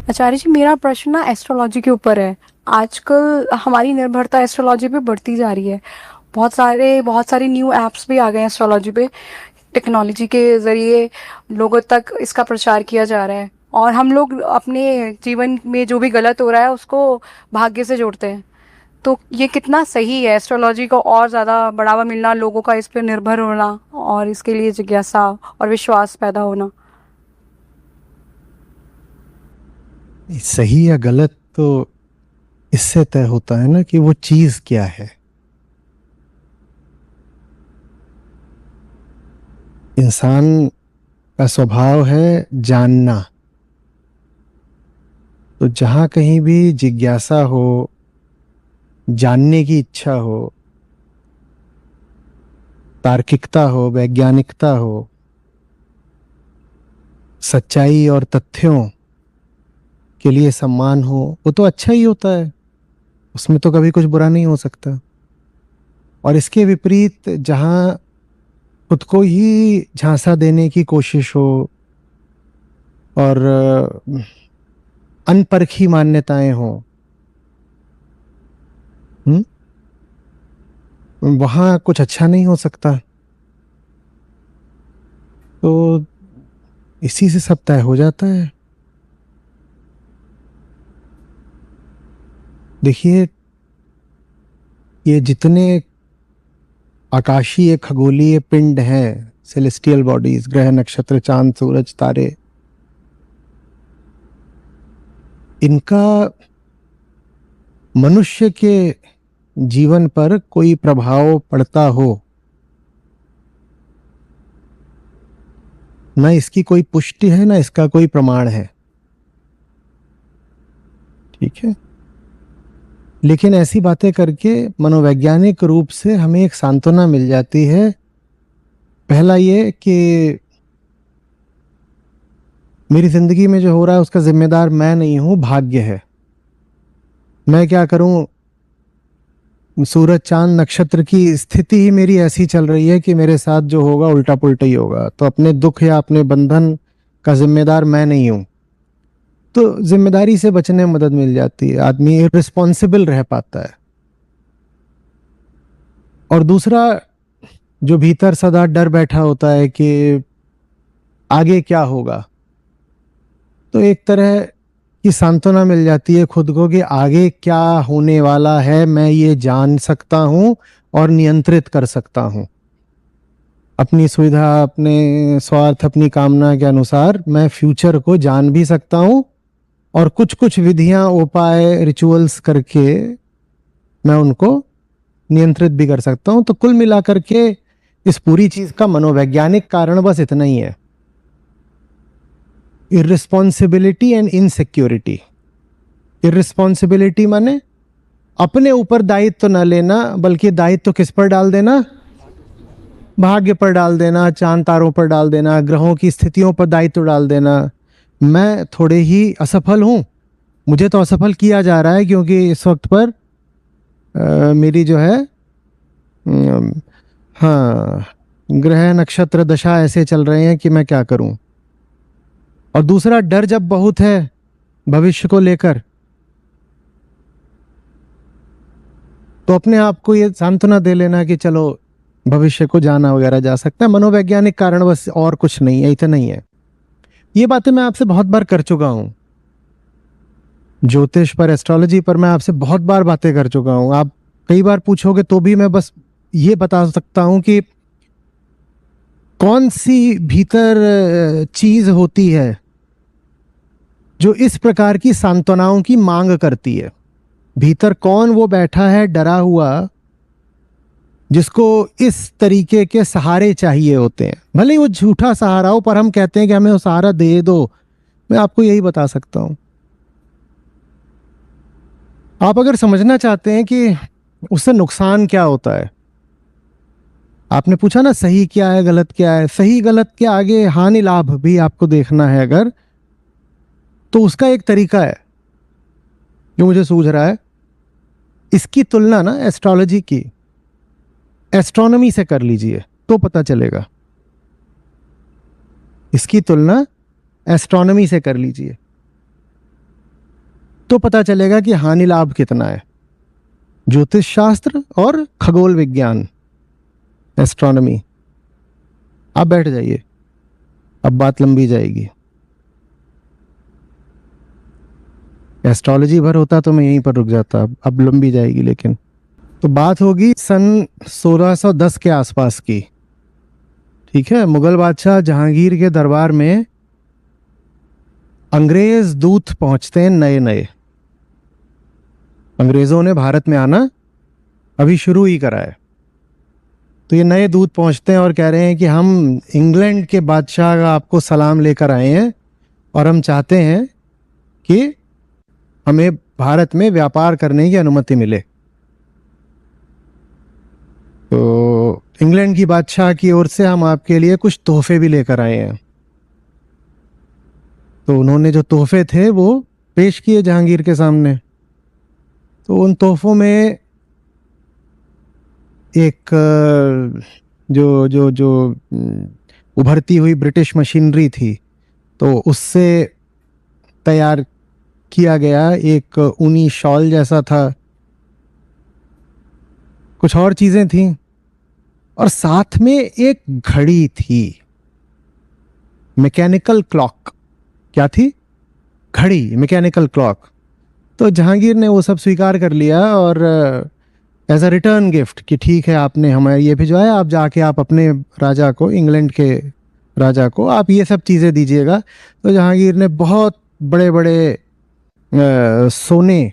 आचार्य जी, मेरा प्रश्न ना एस्ट्रोलॉजी के ऊपर है। आजकल हमारी निर्भरता एस्ट्रोलॉजी पे बढ़ती जा रही है। बहुत सारी न्यू एप्स भी आ गए हैं एस्ट्रोलॉजी पे। टेक्नोलॉजी के ज़रिए लोगों तक इसका प्रचार किया जा रहा है, और हम लोग अपने जीवन में जो भी गलत हो रहा है उसको भाग्य से जोड़ते हैं। तो ये कितना सही है एस्ट्रोलॉजी को और ज़्यादा बढ़ावा मिलना, लोगों का इस पर निर्भर होना और इसके लिए जिज्ञासा और विश्वास पैदा होना? सही या गलत तो इससे तय होता है ना कि वो चीज क्या है। इंसान का स्वभाव है जानना। तो जहां कहीं भी जिज्ञासा हो, जानने की इच्छा हो, तार्किकता हो, वैज्ञानिकता हो, सच्चाई और तथ्यों के लिए सम्मान हो, वो तो अच्छा ही होता है। उसमें तो कभी कुछ बुरा नहीं हो सकता। और इसके विपरीत जहां खुद को ही झांसा देने की कोशिश हो और अनपरखी मान्यताएं हों, वहां कुछ अच्छा नहीं हो सकता। तो इसी से सब तय हो जाता है। देखिए, ये जितने आकाशीय खगोलीय पिंड हैं, सेलेस्टियल बॉडीज, ग्रह, नक्षत्र, चांद, सूरज, तारे, इनका मनुष्य के जीवन पर कोई प्रभाव पड़ता हो, ना इसकी कोई पुष्टि है, ना इसका कोई प्रमाण है। ठीक है। लेकिन ऐसी बातें करके मनोवैज्ञानिक रूप से हमें एक सांत्वना मिल जाती है। पहला ये कि मेरी जिंदगी में जो हो रहा है उसका जिम्मेदार मैं नहीं हूं, भाग्य है। मैं क्या करूं? सूरज, चांद, नक्षत्र की स्थिति ही मेरी ऐसी चल रही है कि मेरे साथ जो होगा उल्टा पुल्टा ही होगा। तो अपने दुख या अपने बंधन का जिम्मेदार मैं नहीं हूं। तो जिम्मेदारी से बचने में मदद मिल जाती है, आदमी रिस्पॉन्सिबल रह पाता है। और दूसरा, जो भीतर सदा डर बैठा होता है कि आगे क्या होगा, तो एक तरह की सांत्वना मिल जाती है खुद को कि आगे क्या होने वाला है मैं ये जान सकता हूं और नियंत्रित कर सकता हूं। अपनी सुविधा, अपने स्वार्थ, अपनी कामना के अनुसार मैं फ्यूचर को जान भी सकता हूं, और कुछ कुछ विधियां, उपाय, रिचुअल्स करके मैं उनको नियंत्रित भी कर सकता हूं। तो कुल मिलाकर के इस पूरी चीज का मनोवैज्ञानिक कारण बस इतना ही है, इर्रिस्पॉन्सिबिलिटी एंड इनसिक्योरिटी। इर्रिस्पॉन्सिबिलिटी माने अपने ऊपर दायित्व तो न लेना, बल्कि दायित्व तो किस पर डाल देना? भाग्य पर डाल देना, चांद तारों पर डाल देना, ग्रहों की स्थितियों पर दायित्व डाल देना। मैं थोड़े ही असफल हूं, मुझे तो असफल किया जा रहा है क्योंकि इस वक्त पर मेरी जो है हाँ, ग्रह नक्षत्र दशा ऐसे चल रहे हैं कि मैं क्या करूं। और दूसरा, डर जब बहुत है भविष्य को लेकर, तो अपने आप को ये सांत्वना दे लेना कि चलो भविष्य को जाना वगैरह जा सकता है। मनोवैज्ञानिक कारण बस, और कुछ नहीं है, इतना ही है। ये बातें मैं आपसे बहुत बार कर चुका हूं। ज्योतिष पर, एस्ट्रोलॉजी पर मैं आपसे बहुत बार बातें कर चुका हूं। आप कई बार पूछोगे तो भी मैं बस ये बता सकता हूं कि कौन सी भीतर चीज होती है जो इस प्रकार की सांत्वनाओं की मांग करती है। भीतर कौन वो बैठा है डरा हुआ, जिसको इस तरीके के सहारे चाहिए होते हैं। भले ही वो झूठा सहारा हो, पर हम कहते हैं कि हमें वो सहारा दे दो। मैं आपको यही बता सकता हूं। आप अगर समझना चाहते हैं कि उससे नुकसान क्या होता है, आपने पूछा ना सही क्या है गलत क्या है, सही गलत के आगे हानि लाभ भी आपको देखना है अगर, तो उसका एक तरीका है जो मुझे सूझ रहा है। इसकी तुलना ना एस्ट्रोलॉजी की एस्ट्रोनॉमी से कर लीजिए तो पता चलेगा। इसकी तुलना एस्ट्रोनॉमी से कर लीजिए। तो पता चलेगा कि हानि लाभ कितना है। ज्योतिष शास्त्र और खगोल विज्ञान, एस्ट्रोनॉमी। आप बैठ जाइए, अब बात लंबी जाएगी। एस्ट्रोलॉजी भर होता तो मैं यहीं पर रुक जाता, अब लंबी जाएगी। लेकिन तो बात होगी सन 1610 के आसपास की। ठीक है, मुगल बादशाह जहांगीर के दरबार में अंग्रेज दूत पहुंचते हैं नए नए। अंग्रेजों ने भारत में आना अभी शुरू ही करा है। तो ये नए दूत पहुंचते हैं और कह रहे हैं कि हम इंग्लैंड के बादशाह का आपको सलाम लेकर आए हैं और हम चाहते हैं कि हमें भारत में व्यापार करने की अनुमति मिले। तो इंग्लैंड की बादशाह की ओर से हम आपके लिए कुछ तोहफे भी लेकर आए हैं। तो उन्होंने जो तोहफे थे वो पेश किए जहांगीर के सामने। तो उन तोहफों में एक जो जो जो उभरती हुई ब्रिटिश मशीनरी थी, तो उससे तैयार किया गया एक ऊनी शॉल जैसा था। कुछ और चीजें थीं और साथ में एक घड़ी थी, मैकेनिकल क्लॉक। क्या थी? घड़ी, मैकेनिकल क्लॉक। तो जहांगीर ने वो सब स्वीकार कर लिया और एज अ रिटर्न गिफ्ट कि ठीक है, आपने हमें ये भिजवाया, आप जाके आप अपने राजा को, इंग्लैंड के राजा को आप ये सब चीज़ें दीजिएगा। तो जहांगीर ने बहुत बड़े बड़े सोने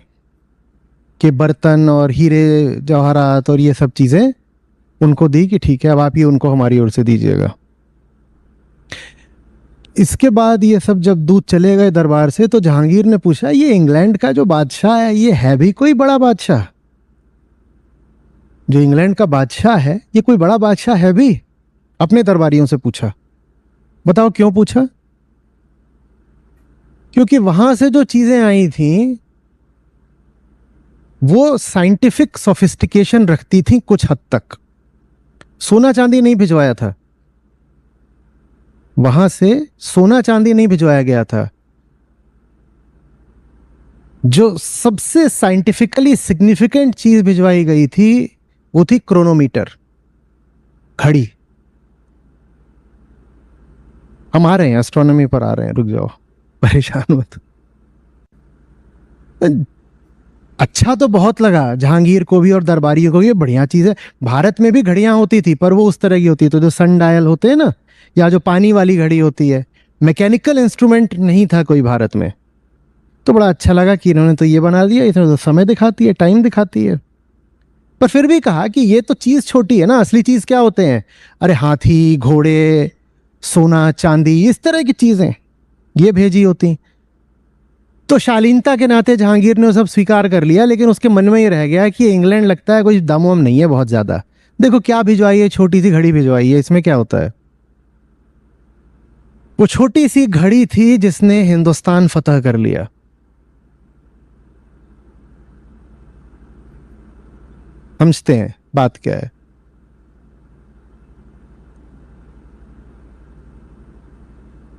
के बर्तन और हीरे जवाहरात और ये सब चीज़ें उनको दी कि ठीक है, अब आप ये उनको हमारी ओर से दीजिएगा। इसके बाद ये सब जब दूत चले गए दरबार से, तो जहांगीर ने पूछा, ये इंग्लैंड का जो बादशाह है, ये है भी कोई बड़ा बादशाह? जो इंग्लैंड का बादशाह है, ये कोई बड़ा बादशाह है भी? अपने दरबारियों से पूछा। बताओ क्यों पूछा? क्योंकि वहां से जो चीजें आई थी वो साइंटिफिक सोफिस्टिकेशन रखती थी कुछ हद तक। सोना चांदी नहीं भिजवाया था वहां से, सोना चांदी नहीं भिजवाया गया था। जो सबसे साइंटिफिकली सिग्निफिकेंट चीज भिजवाई गई थी वो थी क्रोनोमीटर, घड़ी। हम आ रहे हैं, एस्ट्रोनॉमी पर आ रहे हैं, रुक जाओ, परेशान मत। अच्छा तो बहुत लगा जहांगीर को भी और दरबारियों को, ये बढ़िया चीज है। भारत में भी घड़ियां होती थी, पर वो उस तरह की होती, तो जो सन डायल होते हैं ना, या जो पानी वाली घड़ी होती है, मैकेनिकल इंस्ट्रूमेंट नहीं था कोई भारत में। तो बड़ा अच्छा लगा कि इन्होंने तो ये बना दिया, इसमें तो समय दिखाती है, टाइम दिखाती है। पर फिर भी कहा कि ये तो चीज छोटी है ना, असली चीज क्या होते हैं? अरे हाथी, घोड़े, सोना चांदी, इस तरह की चीजें ये भेजी होती। तो शालीनता के नाते जहांगीर ने वो सब स्वीकार कर लिया, लेकिन उसके मन में ये रह गया कि इंग्लैंड लगता है कोई दाम वाम नहीं है बहुत ज्यादा। देखो क्या भिजवाई है, छोटी सी घड़ी भिजवाई है, इसमें क्या होता है? वो छोटी सी घड़ी थी जिसने हिंदुस्तान फतह कर लिया। समझते हैं बात क्या है?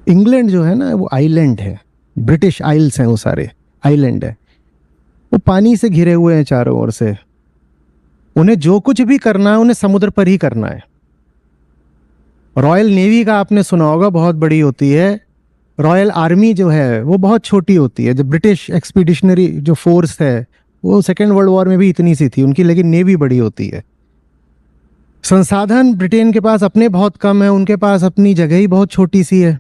इंग्लैंड जो है ना, वो आइलैंड है, ब्रिटिश आइल्स हैं, वो सारे आइलैंड है। वो पानी से घिरे हुए हैं चारों ओर से। उन्हें जो कुछ भी करना है, उन्हें समुद्र पर ही करना है। रॉयल नेवी का आपने सुना होगा, बहुत बड़ी होती है। रॉयल आर्मी जो है वो बहुत छोटी होती है। जो ब्रिटिश एक्सपीडिशनरी जो फोर्स है, वो सेकेंड वर्ल्ड वॉर में भी इतनी सी थी उनकी, लेकिन नेवी बड़ी होती है। संसाधन ब्रिटेन के पास अपने बहुत कम है, उनके पास अपनी जगह ही बहुत छोटी सी है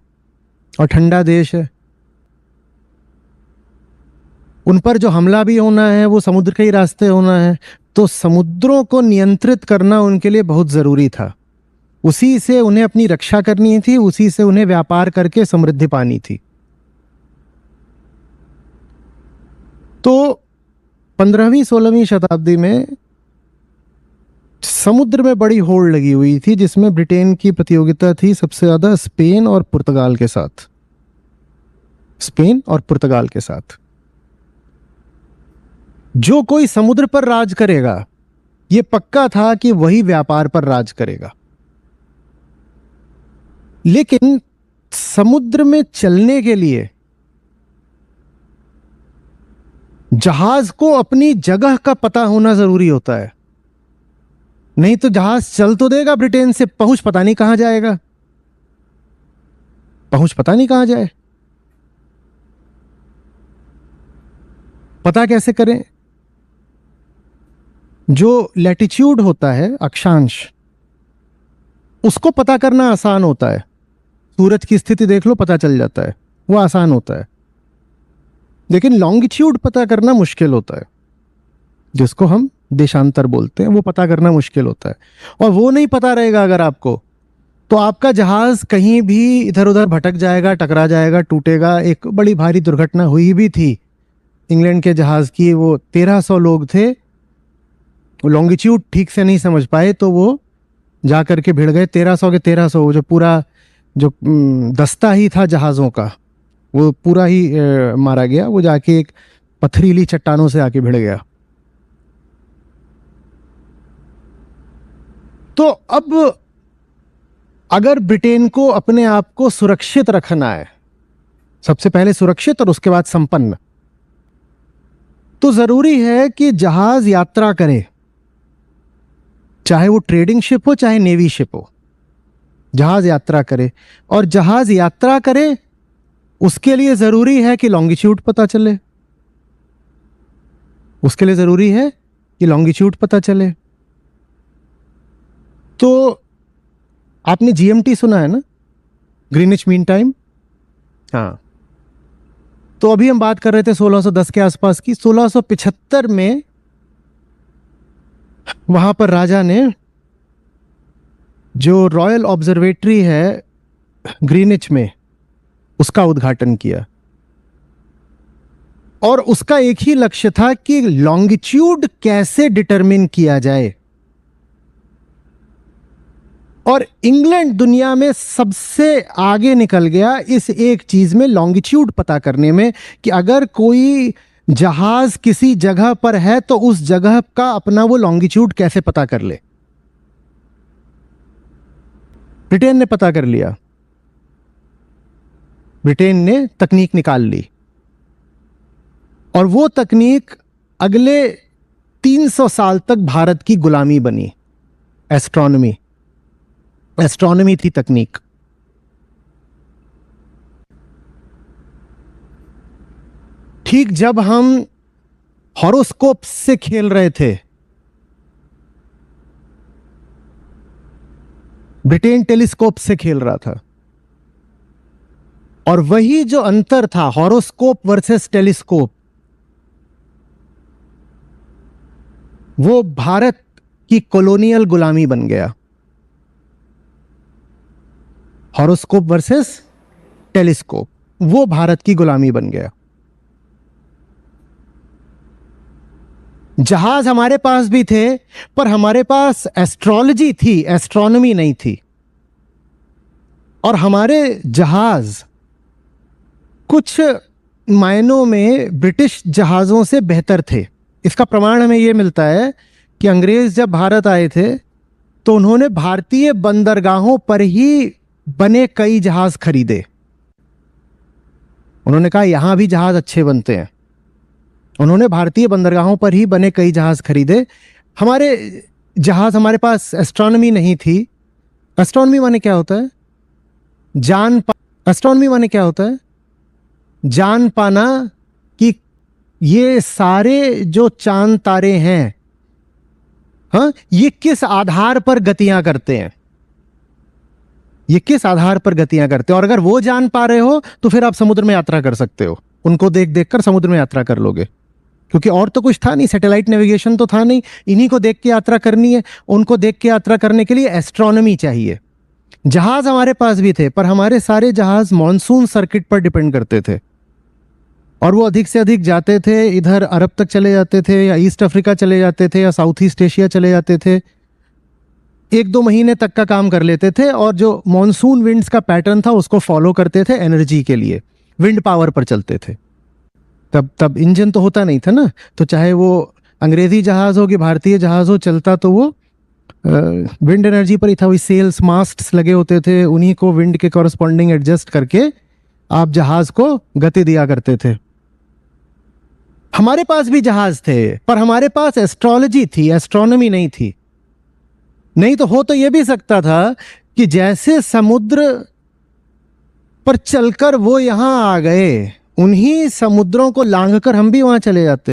और ठंडा देश है। उन पर जो हमला भी होना है वो समुद्र के ही रास्ते होना है। तो समुद्रों को नियंत्रित करना उनके लिए बहुत जरूरी था। उसी से उन्हें अपनी रक्षा करनी थी, उसी से उन्हें व्यापार करके समृद्धि पानी थी। तो 15वीं 16वीं शताब्दी में समुद्र में बड़ी होड़ लगी हुई थी, जिसमें ब्रिटेन की प्रतियोगिता थी सबसे ज्यादा स्पेन और पुर्तगाल के साथ। स्पेन और पुर्तगाल के साथ जो कोई समुद्र पर राज करेगा, यह पक्का था कि वही व्यापार पर राज करेगा। लेकिन समुद्र में चलने के लिए जहाज को अपनी जगह का पता होना जरूरी होता है, नहीं तो जहाज चल तो देगा ब्रिटेन से, पहुंच पता नहीं कहां जाएगा, पहुंच पता नहीं कहां जाए। पता कैसे करें? जो लैटिट्यूड होता है, अक्षांश, उसको पता करना आसान होता है। सूरज की स्थिति देख लो, पता चल जाता है, वो आसान होता है। लेकिन लॉन्गिट्यूड पता करना मुश्किल होता है, जिसको हम देशांतर बोलते हैं, वो पता करना मुश्किल होता है। और वो नहीं पता रहेगा अगर आपको, तो आपका जहाज कहीं भी इधर उधर भटक जाएगा, टकरा जाएगा, टूटेगा। एक बड़ी भारी दुर्घटना हुई भी थी इंग्लैंड के जहाज की। वो 1300 लोग थे, लॉन्गिट्यूड ठीक से नहीं समझ पाए तो वो जा करके भिड़ गए। 1300 के 1300, जो पूरा जो दस्ता ही था जहाज़ों का, वो पूरा ही मारा गया। वो जाके एक पथरीली चट्टानों से आके भिड़ गया। तो अब अगर ब्रिटेन को अपने आप को सुरक्षित रखना है, सबसे पहले सुरक्षित और उसके बाद संपन्न, तो जरूरी है कि जहाज यात्रा करे, चाहे वो ट्रेडिंग शिप हो चाहे नेवी शिप हो, जहाज यात्रा करे। और जहाज यात्रा करे उसके लिए जरूरी है कि लॉन्गिट्यूड पता चले, उसके लिए जरूरी है कि लॉन्गिट्यूड पता चले। तो आपने जीएमटी सुना है ना, ग्रीनिच मीन टाइम? हाँ। तो अभी हम बात कर रहे थे 1610 के आसपास की। 1675 में वहां पर राजा ने जो रॉयल ऑब्जर्वेटरी है ग्रीनिच में, उसका उद्घाटन किया। और उसका एक ही लक्ष्य था कि लॉन्गिट्यूड कैसे डिटरमिन किया जाए। और इंग्लैंड दुनिया में सबसे आगे निकल गया इस एक चीज में, लॉन्गिट्यूड पता करने में, कि अगर कोई जहाज किसी जगह पर है तो उस जगह का अपना वो लॉन्गिट्यूड कैसे पता कर ले। ब्रिटेन ने पता कर लिया, ब्रिटेन ने तकनीक निकाल ली। और वो तकनीक अगले 300 साल तक भारत की गुलामी बनी। एस्ट्रोनॉमी, एस्ट्रोनॉमी थी तकनीक। ठीक जब हम हॉरोस्कोप से खेल रहे थे, ब्रिटेन टेलीस्कोप से खेल रहा था। और वही जो अंतर था, हॉरोस्कोप वर्सेस टेलीस्कोप, वो भारत की कॉलोनियल गुलामी बन गया। हॉरोस्कोप वर्सेस टेलीस्कोप, वो भारत की गुलामी बन गया। जहाज हमारे पास भी थे, पर हमारे पास एस्ट्रोलॉजी थी, एस्ट्रोनॉमी नहीं थी। और हमारे जहाज कुछ मायनों में ब्रिटिश जहाजों से बेहतर थे। इसका प्रमाण हमें यह मिलता है कि अंग्रेज जब भारत आए थे तो उन्होंने भारतीय बंदरगाहों पर ही बने कई जहाज खरीदे। उन्होंने कहा यहां भी जहाज अच्छे बनते हैं। उन्होंने भारतीय बंदरगाहों पर ही बने कई जहाज खरीदे। हमारे जहाज, हमारे पास एस्ट्रोनॉमी नहीं थी। एस्ट्रोनॉमी माने क्या होता है? एस्ट्रोनॉमी माने क्या होता है? जान पाना कि ये सारे जो चांद तारे हैं, हाँ, ये किस आधार पर गतियां करते हैं, ये किस आधार पर गतियां करते हैं। और अगर वो जान पा रहे हो तो फिर आप समुद्र में यात्रा कर सकते हो। उनको देख देख कर समुद्र में यात्रा कर लोगे, क्योंकि और तो कुछ था नहीं, सैटेलाइट नेविगेशन तो था नहीं। इन्हीं को देख के यात्रा करनी है। उनको देख के यात्रा करने के लिए एस्ट्रोनॉमी चाहिए। जहाज हमारे पास भी थे, पर हमारे सारे जहाज मॉनसून सर्किट पर डिपेंड करते थे। और वो अधिक से अधिक जाते थे, इधर अरब तक चले जाते थे, या ईस्ट अफ्रीका चले जाते थे, या साउथ ईस्ट एशिया चले जाते थे। 1-2 महीने तक का काम कर लेते थे। और जो मॉनसून विंड्स का पैटर्न था उसको फॉलो करते थे एनर्जी के लिए, विंड पावर पर चलते थे। तब इंजन तो होता नहीं था ना, तो चाहे वो अंग्रेजी जहाज हो कि भारतीय जहाज हो, चलता तो वो विंड एनर्जी पर ही था। वही सेल्स मास्ट्स लगे होते थे, उन्हीं को विंड के कॉरस्पॉन्डिंग एडजस्ट करके आप जहाज को गति दिया करते थे। हमारे पास भी जहाज थे, पर हमारे पास एस्ट्रोलॉजी थी, एस्ट्रोनॉमी नहीं थी। नहीं तो हो तो यह भी सकता था कि जैसे समुद्र पर चलकर वो यहां आ गए, उन्हीं समुद्रों को लांघकर हम भी वहां चले जाते।